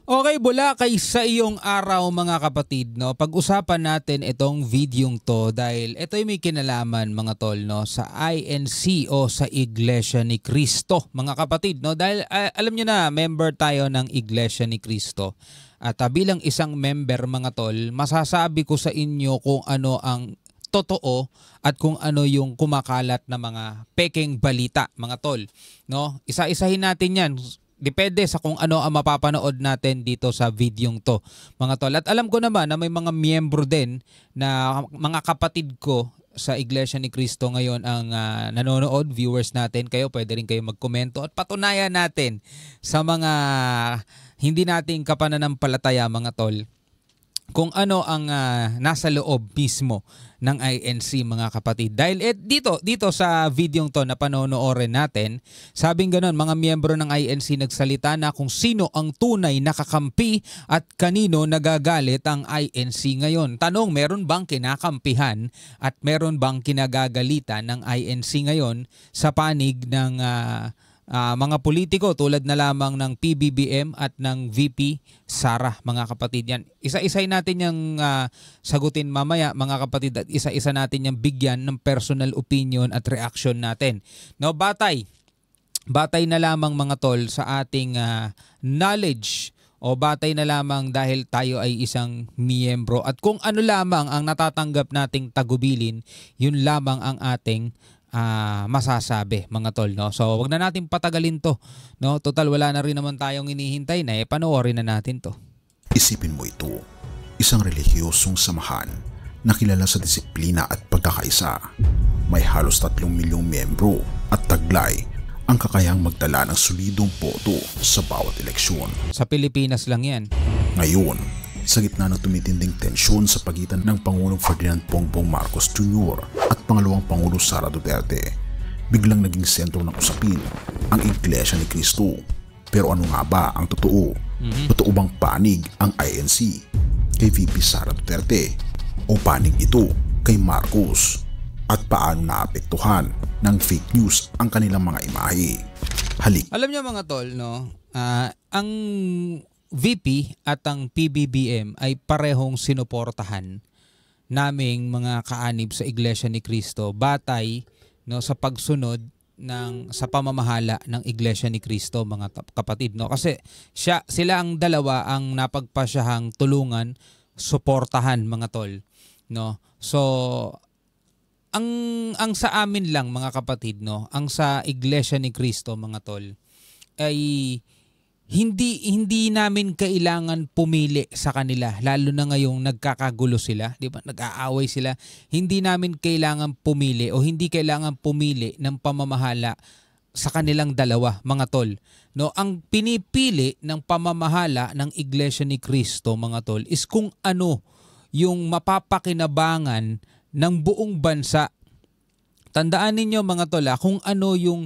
Okay, Bulakay sa iyong araw mga kapatid, no. Pag-usapan natin itong videong to dahil ito'y may kinalaman mga tol, no, sa INC o sa Iglesia ni Cristo mga kapatid, no. Dahil alam niyo na, member tayo ng Iglesia ni Cristo. At bilang isang member mga tol, masasabi ko sa inyo kung ano ang totoo at kung ano yung kumakalat na mga pekeng balita mga tol, no. Isa-isahin natin 'yan. Depende sa kung ano ang mapapanood natin dito sa videong to mga tol. At alam ko naman na may mga miyembro din na mga kapatid ko sa Iglesia ni Cristo ngayon ang nanonood, viewers natin. Kayo, pwede rin kayo magkomento at patunayan natin sa mga hindi nating kapananampalataya mga tol kung ano ang nasa loob mismo ng INC mga kapatid. Dahil dito sa videong to na panonoorin natin, sabing ganon, mga miyembro ng INC nagsalita na kung sino ang tunay na kakampi at kanino nagagalit ang INC ngayon. Tanong, meron bang kinakampihan at meron bang kinagagalitan ng INC ngayon sa panig ng mga politiko tulad na lamang ng PBBM at ng VP Sara mga kapatid yan. Isa-isay natin yung sagutin mamaya mga kapatid at isa-isa natin yung bigyan ng personal opinion at reaction natin. No, batay na lamang mga tol sa ating knowledge o batay na lamang dahil tayo ay isang miyembro at kung ano lamang ang natatanggap nating tagubilin, yun lamang ang ating masasabi mga tol, no. So wag na natin patagalin to, no. Total wala na rin naman tayong inihintay na panoorin na natin to. Isipin mo ito, isang relihiyosong samahan na kilala sa disiplina at pagkakaisa. May halos 3 milyong miyembro at taglay ang kakayang magtala ng solidong boto sa bawat eleksyon. Sa Pilipinas lang yan. Ngayon, sa gitna ng tumitinding tensyon sa pagitan ng Pangulong Ferdinand Bongbong Marcos Jr. at pangalawang Pangulo Sara Duterte, biglang naging sentro ng usapin ang Iglesia ni Cristo. Pero ano nga ba ang totoo? Totoo bang panig ang INC kay VP Sara Duterte o panig ito kay Marcos? At paano naapektuhan ng fake news ang kanilang mga imahe? Alam niyo mga tol, no, ang VP at ang PBBM ay parehong sinuportahan naming mga kaanib sa Iglesia ni Cristo batay, no, sa pagsunod sa pamamahala ng Iglesia ni Cristo mga kapatid, no. Kasi sila ang dalawa ang napagpasyahang tulungan, suportahan mga tol, no. So ang sa amin lang mga kapatid, no, ang sa Iglesia ni Cristo mga tol ay hindi namin kailangan pumili sa kanila, lalo na ngayong nagkakagulo sila, di ba? Nag-aaway sila. Hindi namin kailangan pumili o hindi kailangan pumili ng pamamahala sa kanilang dalawa, mga tol. No, ang pinipili ng pamamahala ng Iglesia ni Cristo, mga tol, is kung ano yung mapapakinabangan ng buong bansa. Tandaan ninyo mga tol, kung ano yung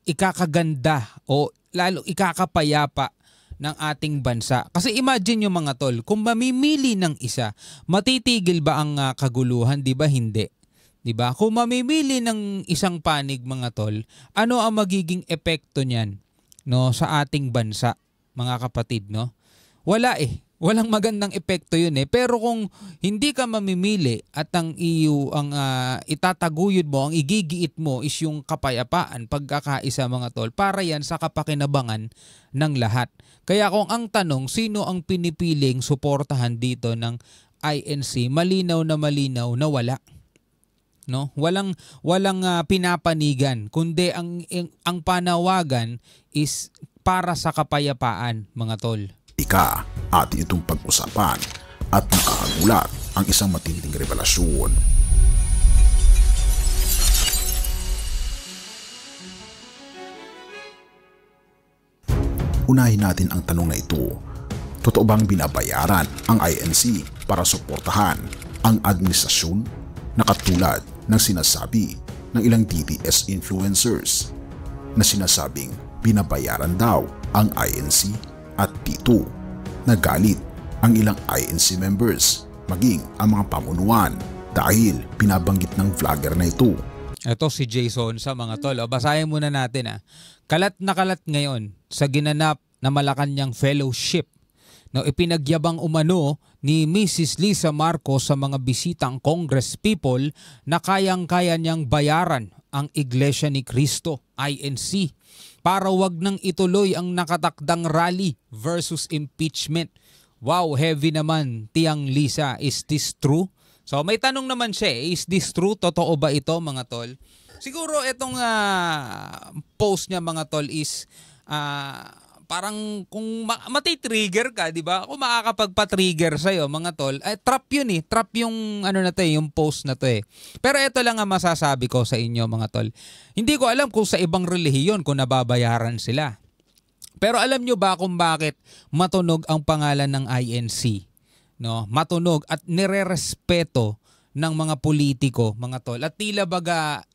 ikakaganda o lalo ikakapayapa ng ating bansa. Kasi imagine nyo mga tol, kung mamimili ng isa, matitigil ba ang kaguluhan? Di ba hindi? Di ba? Kung mamimili ng isang panig mga tol, ano ang magiging epekto niyan, no, sa ating bansa mga kapatid, no? Wala Walang magandang epekto yun Pero kung hindi ka mamimili at ang itataguyod mo, ang igigiit mo is yung kapayapaan, pagkakaisa mga tol, para yan sa kapakinabangan ng lahat. Kaya kung ang tanong, sino ang pinipiling suportahan dito ng INC, malinaw na wala. No? Walang pinapanigan, kundi ang panawagan is para sa kapayapaan mga tol. Atin itong pag-usapan at nakakagulat ang isang matinding revelasyon. Unahin natin ang tanong na ito. Totoo bang binabayaran ang INC para suportahan ang administrasyon na katulad ng sinasabi ng ilang DDS influencers na sinasabing binabayaran daw ang INC at P2? Nagalit ang ilang INC members maging ang mga pamunuan dahil binabanggit ng vlogger na ito. Ito si Jason sa mga tol. Basahin muna natin Kalat na kalat ngayon sa ginanap na Malacanang Fellowship. No, ipinagyabang umano ni Mrs. Lisa Marcos sa mga bisitang Congress people na kayang-kaya niyang bayaran ang Iglesia ni Cristo, INC, para wag nang ituloy ang nakatakdang rally versus impeachment. Wow, heavy naman, Tiang Lisa. Is this true? So may tanong naman siya, is this true? Totoo ba ito, mga tol? Siguro itong post niya, mga tol, is parang kung matitrigger ka, di ba? Kung makakapagpa-trigger sa'yo, mga tol, trap yun eh. Trap yung yung post na to eh. Pero ito lang ang masasabi ko sa inyo, mga tol. Hindi ko alam kung sa ibang relihiyon kung nababayaran sila. Pero alam nyo ba kung bakit matunog ang pangalan ng INC? No? Matunog at nirerespeto ng mga politiko, mga tol. At tila baga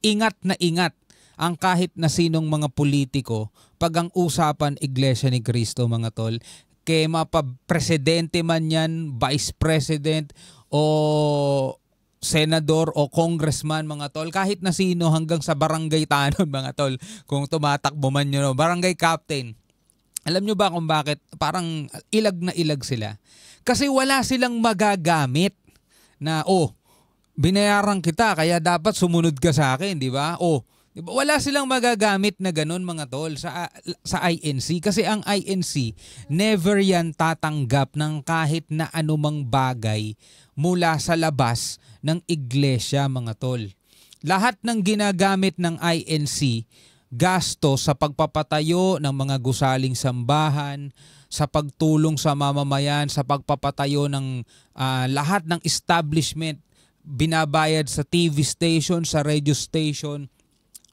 ingat na ingat ang kahit na sinong mga politiko pag ang usapan Iglesia ni Cristo, mga tol. Kaya mapapresidente man yan, vice president o senador o congressman, mga tol, kahit na sino hanggang sa barangay tanod, mga tol, kung tumatakbo man yun, barangay captain. Alam nyo ba kung bakit parang ilag na ilag sila? Kasi wala silang magagamit na, binayaran kita kaya dapat sumunod ka sa akin, di ba? Wala silang magagamit na ganun, mga tol, sa INC. Kasi ang INC, never yan tatanggap ng kahit na anumang bagay mula sa labas ng iglesia, mga tol. Lahat ng ginagamit ng INC, gasto sa pagpapatayo ng mga gusaling sambahan, sa pagtulong sa mamamayan, sa pagpapatayo ng lahat ng establishment, binabayad sa TV station, sa radio station.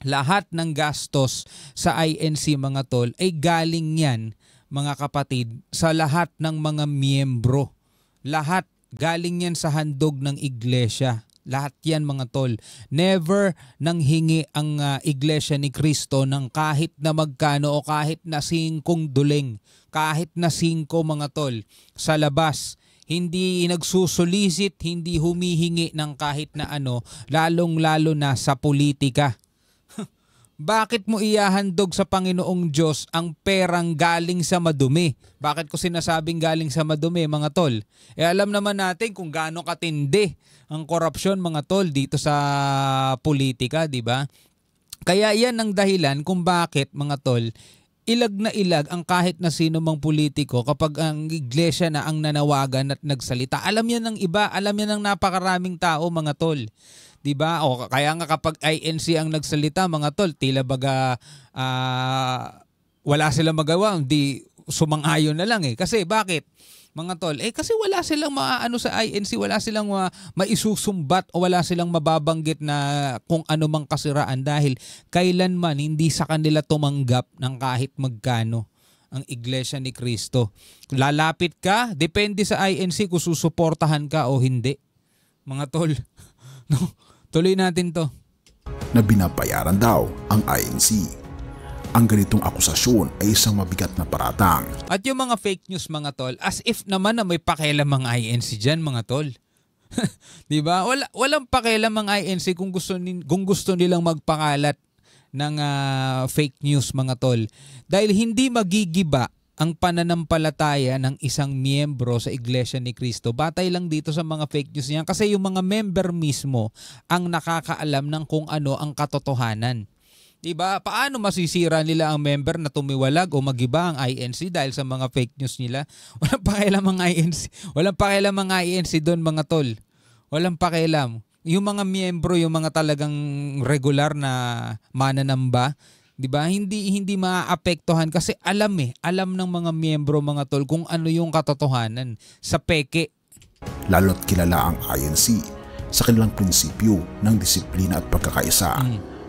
Lahat ng gastos sa INC, mga tol, ay galing yan, mga kapatid, sa lahat ng mga miyembro. Lahat galing yan sa handog ng iglesia. Lahat yan, mga tol. Never nang hingi ang Iglesia ni Cristo ng kahit na magkano o kahit na 5 duleng, kahit na 5, mga tol, sa labas. Hindi nagsusulisit, hindi humihingi ng kahit na ano, lalong-lalo na sa politika. Bakit mo ihahandog sa Panginoong Diyos ang perang galing sa madumi? Bakit ko sinasabing galing sa madumi, mga tol? Alam naman natin kung gaano katindi ang korupsyon, mga tol, dito sa politika, di ba? Kaya yan ang dahilan kung bakit, mga tol, ilag na ilag ang kahit na sino mang politiko kapag ang iglesia na ang nanawagan at nagsalita. Alam yan ng iba, alam yan ng napakaraming tao, mga tol. Diba? O kaya nga kapag INC ang nagsalita, mga tol, tila baga wala silang magawa, hindi sumang-ayon na lang eh. Kasi bakit? Mga tol, kasi wala silang maaano sa INC, wala silang maisusumbat o wala silang mababanggit na kung ano mang kasiraan dahil kailanman hindi sa kanila tumanggap ng kahit magkano ang Iglesia ni Cristo. Lalapit ka, depende sa INC kung susuportahan ka o hindi. Mga tol, no? Tuloy natin to. Na binabayaran daw ang INC. Ang ganitong akusasyon ay isang mabigat na paratang. At yung mga fake news, mga tol, as if naman na may pakialam ang INC dyan, mga tol. Diba? Walang pakialam ang INC kung gusto nilang magpakalat ng fake news, mga tol. Dahil hindi magigiba ang pananampalataya ng isang miyembro sa Iglesia ni Cristo. Batay lang dito sa mga fake news niyan kasi yung mga member mismo ang nakakaalam ng kung ano ang katotohanan. Diba? Paano masisira nila ang member na tumiwalag o magiba ang INC dahil sa mga fake news nila? Walang pakialam ang INC. Walang pakialam ang INC doon, mga tol. Walang pakialam. Yung mga miyembro, yung mga talagang regular na mananamba, diba? Hindi maaapektuhan kasi alam ng mga miyembro, mga tol, kung ano yung katotohanan sa peke. Lalo't kilala ang INC sa kanilang prinsipyo ng disiplina at pagkakaisa.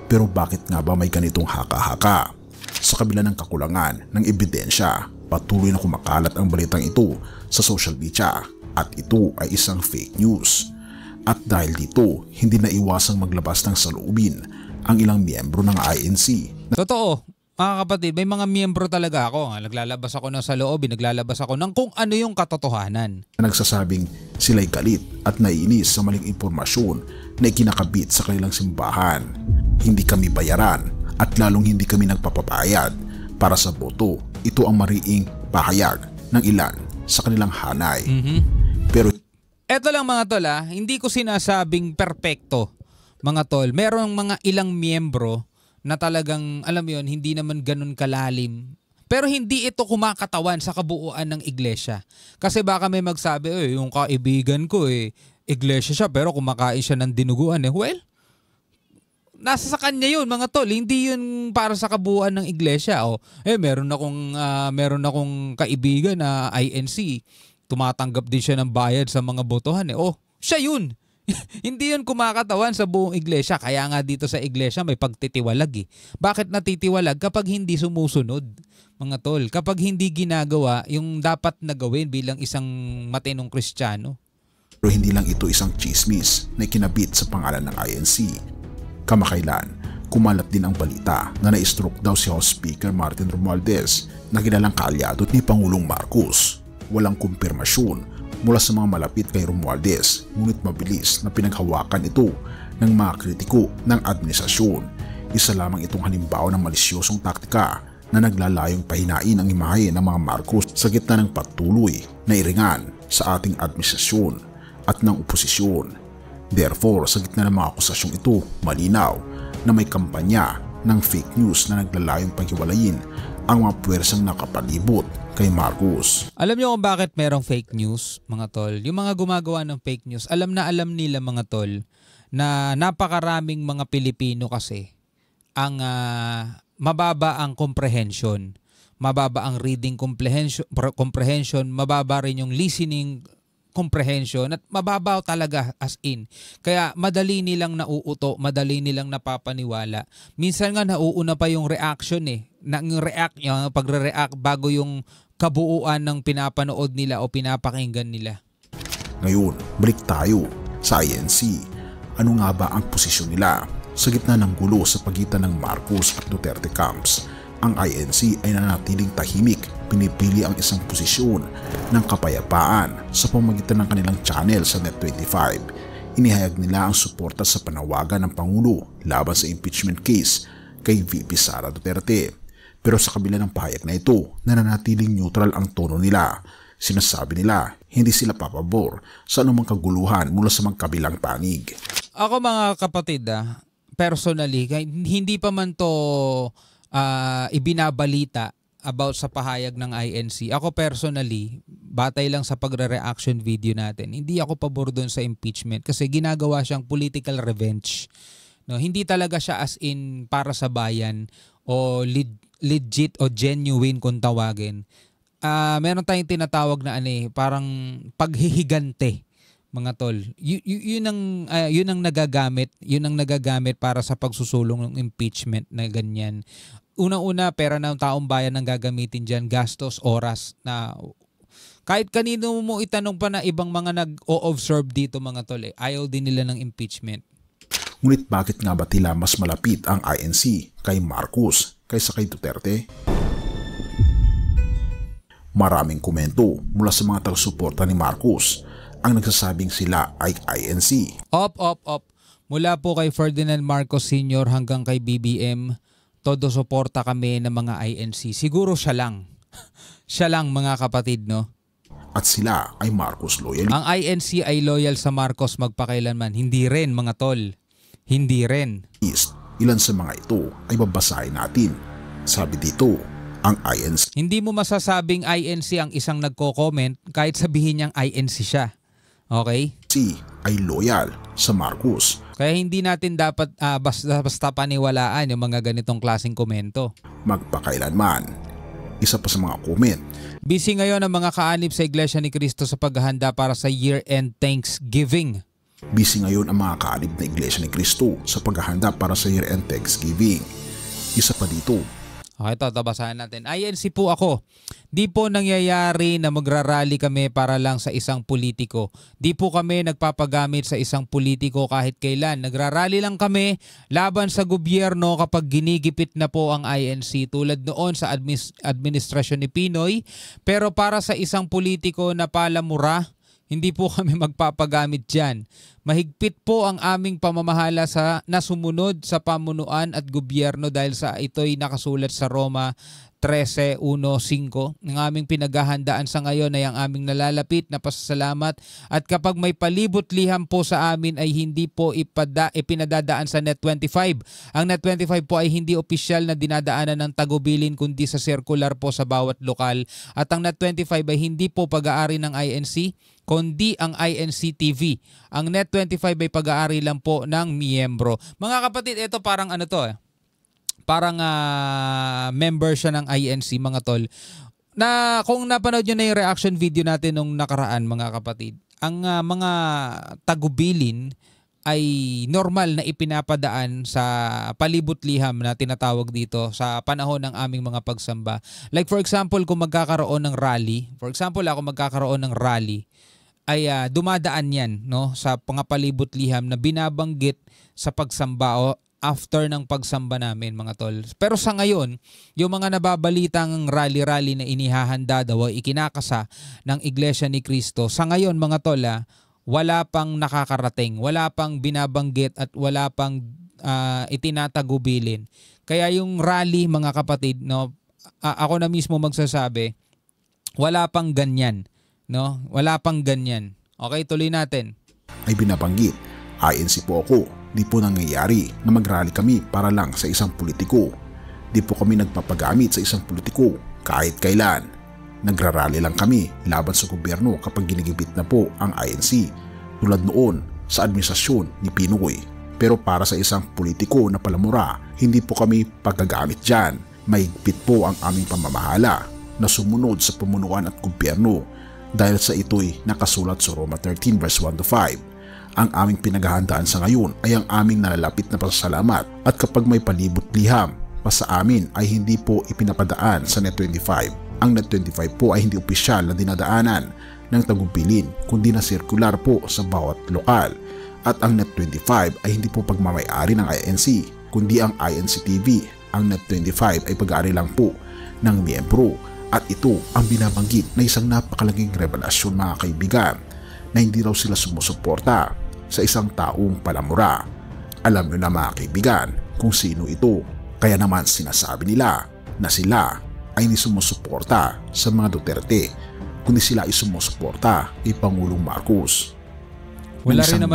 Pero bakit nga ba may ganitong haka-haka? Sa kabila ng kakulangan ng ebidensya, patuloy na kumakalat ang balitang ito sa social media at ito ay isang fake news. At dahil dito, hindi na iwasang maglabas ng saloobin ang ilang miyembro ng INC. Totoo, mga kapatid, may mga miyembro talaga ako. Naglalabas ako ng saloobin, naglalabas ako ng kung ano yung katotohanan. Nagsasabing sila'y galit at naiinis sa maling impormasyon na ikinakabit sa kanilang simbahan. Hindi kami bayaran at lalong hindi kami nagpapabayad Para sa boto, ito ang mariing pahayag ng ilan sa kanilang hanay. Pero eto lang mga tol, hindi ko sinasabing perpekto mga tol. Merong mga ilang miyembro na talagang alam mo yun, hindi naman ganun kalalim. Pero hindi ito kumakatawan sa kabuuan ng iglesia. Kasi baka may magsabi, yung kaibigan ko iglesia siya pero kumakain siya ng dinuguan. Well, nasa sa kanya yun mga tol, hindi yun para sa kabuuan ng iglesia. Meron akong kaibigan na INC, tumatanggap din siya ng bayad sa mga botohan. Siya yun. Hindi yun kumakatawan sa buong iglesia. Kaya nga dito sa iglesia may pagtitiwalag . Bakit natitiwalag? Kapag hindi sumusunod mga tol, kapag hindi ginagawa yung dapat na gawin bilang isang matinong Kristiyano. Pero hindi lang ito isang chismis na ikinabit sa pangalan ng INC. Kamakailan, kumalat din ang balita na na-stroke daw si House Speaker Martin Romualdez na kilalang kaalyado ni Pangulong Marcos. Walang kumpirmasyon mula sa mga malapit kay Romualdez, ngunit mabilis na pinaghawakan ito ng mga kritiko ng administrasyon. Isa lamang itong halimbawa ng malisyosong taktika na naglalayong pahinain ang imahe ng mga Marcos sa gitna ng patuloy na iringan sa ating administrasyon at ng oposisyon. Therefore, sa gitna ng mga akusasyong ito, malinaw na may kampanya ng fake news na naglalayong paghiwalayin ang mga puwersang nakapalibot kay Marcos. Alam niyo kung bakit merong fake news mga tol? Yung mga gumagawa ng fake news, alam nila mga tol na napakaraming mga Pilipino kasi ang mababa ang comprehension, mababa ang reading comprehension, mababa rin yung listening comprehension at mababaw talaga as in. Kaya madali nilang nauuto, madali nilang napapaniwala. Minsan nga nauuna pa yung reaction yung pagre-react bago yung kabuuan ng pinapanood nila o pinapakinggan nila. Ngayon, balik tayo sa INC. Ano nga ba ang posisyon nila? Sa gitna ng gulo sa pagitan ng Marcos at Duterte camps, ang INC ay nanatiling tahimik, pinipili ang isang posisyon ng kapayapaan sa pamamagitan ng kanilang channel sa Net25. Inihayag nila ang suporta sa panawagan ng Pangulo laban sa impeachment case kay VP Sara Duterte. Pero sa kabila ng pahayag na ito, nananatiling neutral ang tono nila. Sinasabi nila, hindi sila papabor sa anumang kaguluhan mula sa magkabilang panig. Ako mga kapatid, personally, hindi pa man to ibinabalita about sa pahayag ng INC. Ako personally, batay lang sa pagre-reaction video natin, hindi ako pabor doon sa impeachment kasi ginagawa siyang political revenge. No, hindi talaga siya as in para sa bayan o legit o genuine kung tawagin. Meron tayong tinatawag na parang paghihigante mga tol. Yun ang nagagamit para sa pagsusulong ng impeachment na ganyan. Unang-una, pera ng taong bayan ang gagamitin diyan, gastos, oras na kahit kanino mo itanong pa na ibang mga nag-o-observe dito mga tol, ayaw din nila ng impeachment. Ngunit bakit nga ba tila mas malapit ang INC kay Marcos kaysa kay Duterte? Maraming komento mula sa mga taga-suporta ni Marcos ang nagsasabing sila ay INC. Op. Mula po kay Ferdinand Marcos Sr. hanggang kay BBM, todo suporta kami ng mga INC. Siguro siya lang. Siya lang mga kapatid, no? At sila ay Marcos loyal. Ang INC ay loyal sa Marcos magpakailanman. Hindi rin mga tol. Hindi rin. Ilan sa mga ito ay babasahin natin. Sabi dito, ang INC. Hindi mo masasabing INC ang isang nagko-comment kahit sabihin niyang INC siya. Okay? Si ay loyal sa Marcos. Kaya hindi natin dapat basta paniwalaan yung mga ganitong klaseng komento. Magpakailanman. Isa pa sa mga comment. Busy ngayon ang mga kaanib sa Iglesia ni Cristo sa paghahanda para sa year-end Thanksgiving. Busy ngayon ang mga kaanib na Iglesia ni Cristo sa paghahanda para sa year-end Thanksgiving. Isa pa dito. Okay, ito basahin natin. INC po ako. Di po nangyayari na magrarally kami para lang sa isang politiko. Di po kami nagpapagamit sa isang politiko kahit kailan. Nagrarally lang kami laban sa gobyerno kapag ginigipit na po ang INC tulad noon sa administrasyon ni Pinoy. Pero para sa isang politiko na palamura, hindi po kami magpapagamit dyan. Mahigpit po ang aming pamamahala na sumunod sa pamunuan at gobyerno dahil sa ito'y nakasulat sa Roma 13:15. Ang aming pinaghahandaan sa ngayon ay ang aming nalalapit na pasasalamat, at kapag may palibot-liham po sa amin ay hindi po ipinadadaan sa Net25. Ang Net25 po ay hindi opisyal na dinadaanan ng tagubilin kundi sa circular po sa bawat lokal, at ang Net25 ay hindi po pag-aari ng INC kundi ang INC TV. Ang Net25 ay pag-aari lang po ng miyembro. Mga kapatid, ito parang ano to parang member siya ng INC, mga tol. Na kung napanood nyo na yung reaction video natin nung nakaraan, mga kapatid, ang mga tagubilin ay normal na ipinapadaan sa palibot-liham na tinatawag dito sa panahon ng aming mga pagsamba. Like for example, kung magkakaroon ng rally, ay dumadaan yan, no, sa pangapalibot-liham na binabanggit sa pagsamba o after ng pagsamba namin, mga tol. Pero sa ngayon, yung mga nababalitang rally-rally na inihahanda daw o ikinakasa ng Iglesia ni Cristo, sa ngayon, mga tol, wala pang nakakarating, wala pang binabanggit at wala pang itinatagubilin. Kaya yung rally, mga kapatid, no, ako na mismo magsasabi, wala pang ganyan, no? Wala pang ganyan. Okay, tuloy natin. Ay binabanggit, INC po ako. Di po nangyayari na mag-rally kami para lang sa isang politiko. Di po kami nagpapagamit sa isang politiko kahit kailan. Nagrarally lang kami laban sa gobyerno kapag ginigibit na po ang INC, tulad noon sa administrasyon ni Pinoy. Pero para sa isang politiko na palamura, hindi po kami paggagamit dyan. Mahigpit po ang aming pamamahala na sumunod sa pamunuan at gobyerno, dahil sa ito'y nakasulat sa Roma 13 verse 1-5. Ang aming pinaghahandaan sa ngayon ay ang aming nalalapit na pasasalamat, at kapag may palibot-liham pa sa amin ay hindi po ipinapadaan sa Net25. Ang Net25 po ay hindi opisyal na dinadaanan ng tagubilin kundi na circular po sa bawat lokal, at ang Net25 ay hindi po pagmamay-ari ng INC kundi ang INC TV. Ang Net25 ay pag-aari lang po ng miyembro, at ito ang binabanggit na isang napakalaging revelasyon, mga kaibigan, na hindi raw sila sumusuporta sa isang taong palamura. Alam nyo na, mga kaibigan, kung sino ito. Kaya naman sinasabi nila na sila ay hindi sumusuporta sa mga Duterte, kundi sila ay sumusuporta kay Pangulong Marcos. Wala rin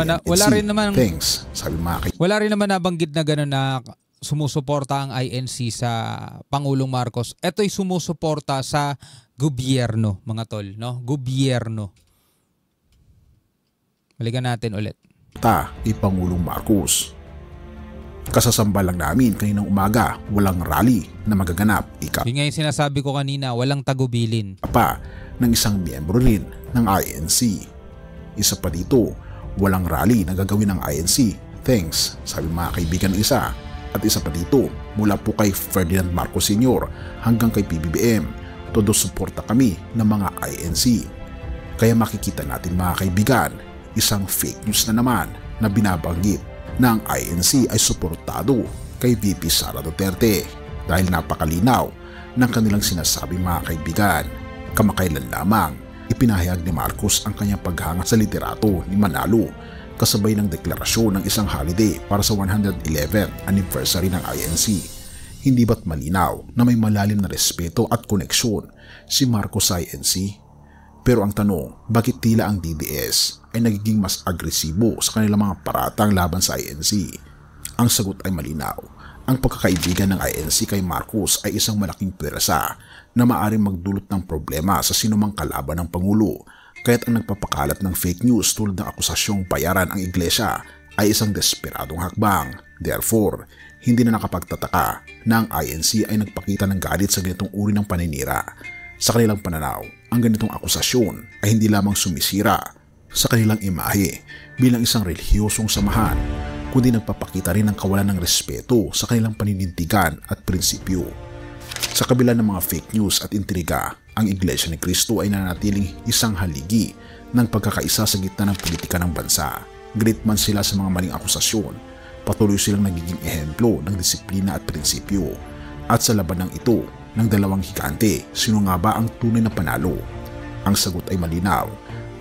naman nabanggit na gano'n na sumusuporta ang INC sa Pangulong Marcos. Ito'y sumusuporta sa gobyerno, mga tol, no? Gobyerno. Balikan natin ulit. Kay Pangulong Marcos. Kasasamba lang namin kaninang umaga, walang rally na magaganap. Yun nga yung sinasabi ko kanina, walang tagubilin. Pa ng isang miyembro rin ng INC. Isa pa dito, walang rally na gagawin ng INC. Thanks, sabi mga kaibigan ng isa. At isa pa dito, mula po kay Ferdinand Marcos Sr. hanggang kay PBBM, todo suporta kami ng mga INC. Kaya makikita natin, mga kaibigan, isang fake news na naman na binabanggit na ang INC ay suportado kay VP Sara Duterte, dahil napakalinaw ng kanilang sinasabi, mga kaibigan. Kamakailan lamang ipinahayag ni Marcos ang kanyang paghanga sa liderato ni Manalo kasabay ng deklarasyon ng isang holiday para sa 111th anniversary ng INC. Hindi ba't malinaw na may malalim na respeto at koneksyon si Marcos sa INC? Pero ang tanong, bakit tila ang DDS ay nagiging mas agresibo sa kanilang mga paratang laban sa INC? Ang sagot ay malinaw. Ang pagkakaibigan ng INC kay Marcos ay isang malaking pwersa na maaaring magdulot ng problema sa sinumang kalaban ng Pangulo. Kaya't ang nagpapakalat ng fake news tulad ng akusasyong bayaran ang iglesia ay isang desperadong hakbang. Therefore, hindi na nakapagtataka na ang INC ay nagpakita ng galit sa ganitong uri ng paninira. Sa kanilang pananaw, ang ganitong akusasyon ay hindi lamang sumisira sa kanilang imahe bilang isang relihiyosong samahan, kundi nagpapakita rin ng kawalan ng respeto sa kanilang paninindigan at prinsipyo. Sa kabila ng mga fake news at intriga, ang Iglesia ni Cristo ay nanatiling isang haligi ng pagkakaisa sa gitna ng politika ng bansa. Galit man sila sa mga maling akusasyon, patuloy silang nagiging ehemplo ng disiplina at prinsipyo. At sa labanang ito ng dalawang higante, sino nga ba ang tunay na panalo? Ang sagot ay malinaw.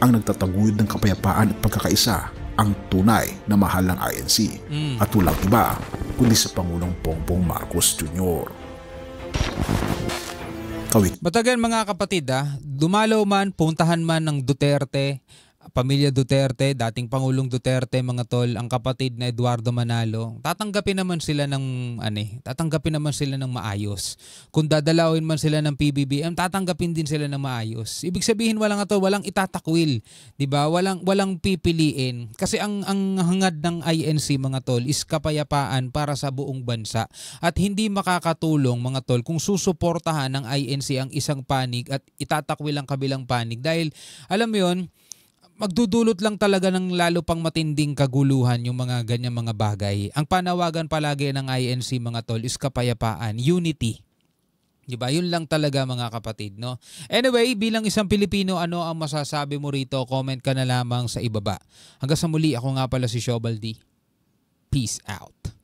Ang nagtataguyod ng kapayapaan at pagkakaisa, ang tunay na mahal ng INC, at walang iba kundi sa Pangulong Bongbong Marcos Jr. kawit. Batagan mga kapatid, dumalaw man, puntahan man ng Duterte, pamilya Duterte, dating Pangulong Duterte, mga tol, ang kapatid na Eduardo Manalo, tatanggapin naman sila ng maayos. Kung dadalawin man sila ng PBBM, tatanggapin din sila ng maayos. Ibig sabihin walang itatakwil, 'di ba? Walang pipiliin. Kasi ang hangad ng INC, mga tol, is kapayapaan para sa buong bansa. At hindi makakatulong, mga tol, kung susuportahan ng INC ang isang panig at itatakwil ang kabilang panig, dahil alam mo 'yon, magdudulot lang talaga ng lalo pang matinding kaguluhan yung mga ganyang mga bagay. Ang panawagan palagi ng INC, mga tol, is kapayapaan, unity. Diba? Yun lang talaga, mga kapatid, no? Anyway, bilang isang Pilipino, ano ang masasabi mo rito? Comment ka na lamang sa ibaba. Hanggang sa muli, ako nga pala si Shobaldi. Peace out.